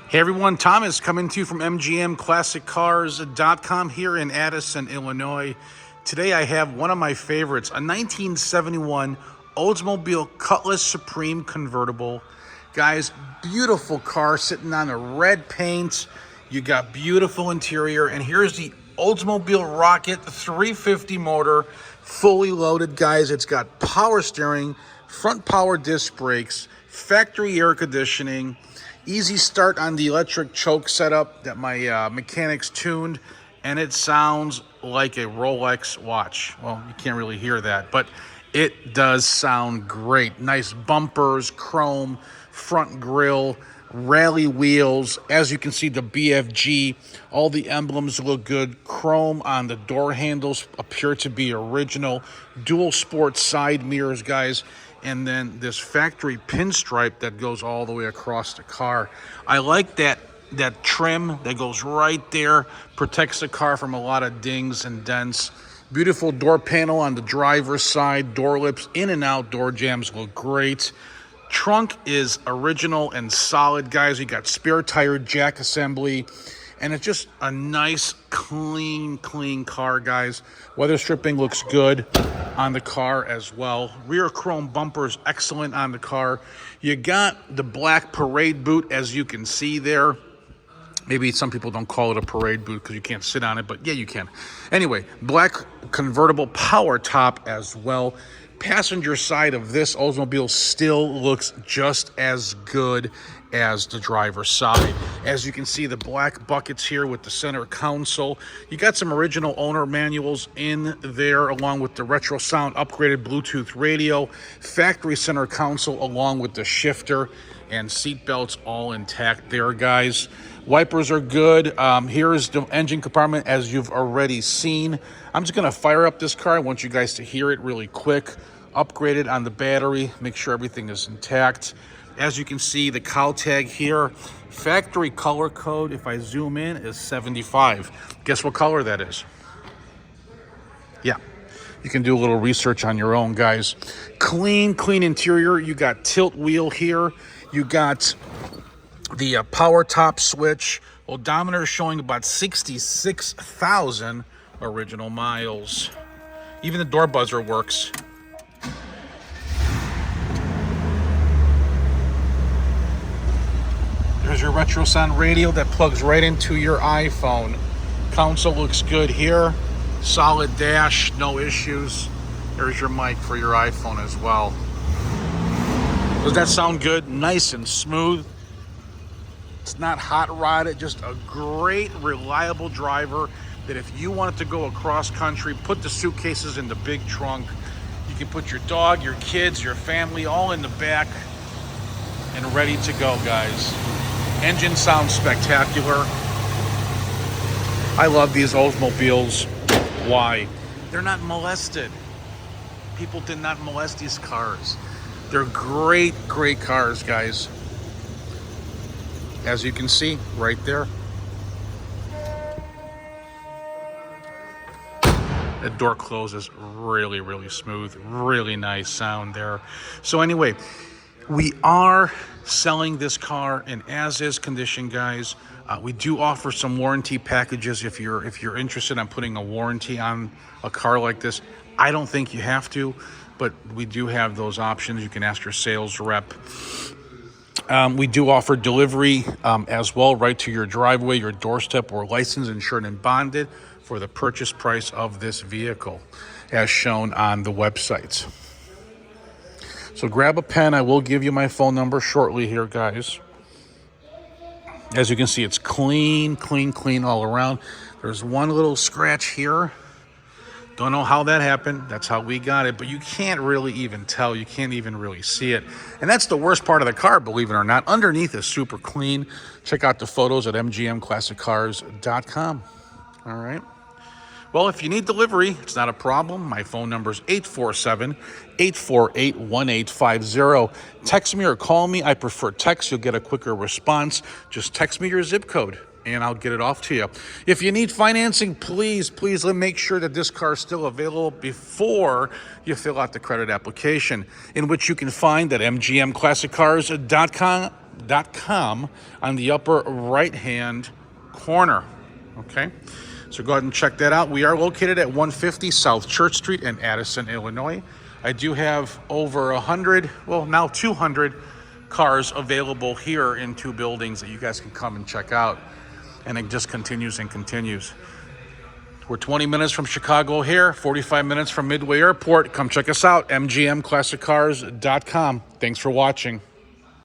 Hey everyone, Thomas coming to you from MGMClassicCars.com here in Addison, Illinois. Today I have one of my favorites, a 1971 Oldsmobile Cutlass Supreme convertible. Guys, beautiful car sitting on a red paint. You got beautiful interior, and here's the Oldsmobile Rocket 350 motor, fully loaded, guys. It's got power steering, front power disc brakes, factory air conditioning, easy start on the electric choke setup that my mechanics tuned, and it sounds like a Rolex watch. Well, you can't really hear that, but it does sound great. Nice bumpers, chrome, front grille, rally wheels. As you can see, the BFG, all the emblems look good. Chrome on the door handles appear to be original. Dual sport side mirrors, guys. And then this factory pinstripe that goes all the way across the car. I like that trim that goes right there, protects the car from a lot of dings and dents. Beautiful door panel on the driver's side, door lips in and out, door jambs look great. Trunk is original and solid, guys. You got spare tire jack assembly, and it's just a nice, clean car, guys. Weather stripping looks good on the car as well. Rear chrome bumpers, excellent on the car. You got the black parade boot, as you can see there. Maybe some people don't call it a parade boot because you can't sit on it, but yeah, you can. Anyway, black convertible power top as well. Passenger side of this Oldsmobile still looks just as good as the driver's side. As you can see, the black buckets here with the center console. You got some original owner manuals in there, along with the retro sound upgraded Bluetooth radio, factory center console along with the shifter, and seat belts all intact there, guys. Wipers are good. Here is the engine compartment, as you've already seen. I'm just going to fire up this car. I want you guys to hear it really quick. Upgraded on the battery. Make sure everything is intact. As you can see, the cow tag here, factory color code, if I zoom in, is 75. Guess what color that is? Yeah. You can do a little research on your own, guys. Clean interior. You got tilt wheel here. You got the power top switch. Odometer showing about 66,000 original miles. Even the door buzzer works. There's your retro sound radio that plugs right into your iPhone. Console looks good here. Solid dash, no issues. There's your mic for your iPhone as well. Does that sound good? Nice and smooth. It's not hot rodded, just a great, reliable driver that if you wanted to go across country, put the suitcases in the big trunk. You can put your dog, your kids, your family all in the back and ready to go, guys. Engine sounds spectacular. I love these Oldsmobiles. Why? They're not molested. People did not molest these cars. They're great cars, guys. As you can see right there. The door closes really smooth. Really nice sound there. So anyway, we are selling this car in as-is condition, guys. We do offer some warranty packages if you're interested in putting a warranty on a car like this. I don't think you have to, but we do have those options. You can ask your sales rep. We do offer delivery as well, right to your driveway, your doorstep. We're licensed, insured, and bonded for the purchase price of this vehicle, as shown on the website. So grab a pen. I will give you my phone number shortly here, guys. As you can see, it's clean all around. There's one little scratch here. Don't know how that happened. That's how we got it, but you can't really even tell. You can't even really see it. And that's the worst part of the car, believe it or not. Underneath is super clean. Check out the photos at mgmclassiccars.com. All right. Well, if you need delivery, it's not a problem. My phone number is 847-848-1850. Text me or call me. I prefer text. You'll get a quicker response. Just text me your zip code, and I'll get it off to you. If you need financing, please make sure that this car is still available before you fill out the credit application, in which you can find at mgmclassiccars.com MGMclassicCars.com on the upper right-hand corner. Okay, so go ahead and check that out. We are located at 150 South Church Street in Addison, Illinois. I do have over 100, well, now 200 cars available here in 2 buildings that you guys can come and check out. And it just continues and continues. We're 20 minutes from Chicago here, 45 minutes from Midway Airport. Come check us out, MGMClassicCars.com. Thanks for watching.